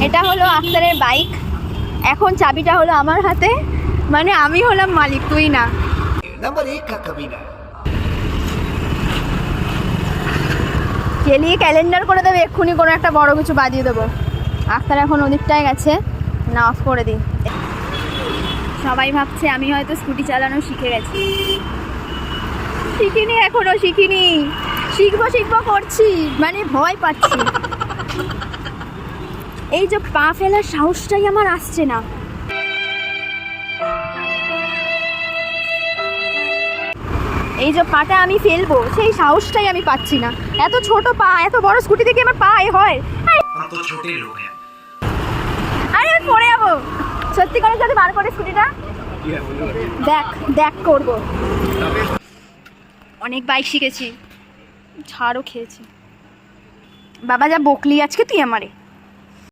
এটা হলো আক্তারের বাইক। এখন চাবিটা হলো আমার হাতে, মানে আমি হলাম মালিক, তুই না। नंबर 1 का कमीना। গেলিয়ে ক্যালেন্ডার করে দেবে, এক্ষুনি কোনো একটা বড় কিছু বাজিয়ে দেবো। আক্তার এখন ওদিকটায় গেছে, না অফ করে দিই। সবাই ভাবছে আমি হয়তো স্কুটি চালানো শিখে গেছি, শিখিনি, এখনো শিখিনি। শিখবো শিখবো করছি, মানে ভয় পাচ্ছি। এই যে পা ফেলার সাহসটাই আমার আসছে না। এই যে পাটা আমি ফেলবো, সেই সাহসটাই আমি পাচ্ছি না। এত ছোট পা, এত বড় স্কুটি থেকে আমার পা হয়। हम तो छोटे लोग हैं। আরে আমি পড়ে যাবো। সত্যি করে যদি বার করে স্কুটিটা দেখ দেখ করবো। অনেক বাইক শিখেছি, ছাড়ও খেয়েছি। বাবা যা বকলি আজকে তুই আমারে।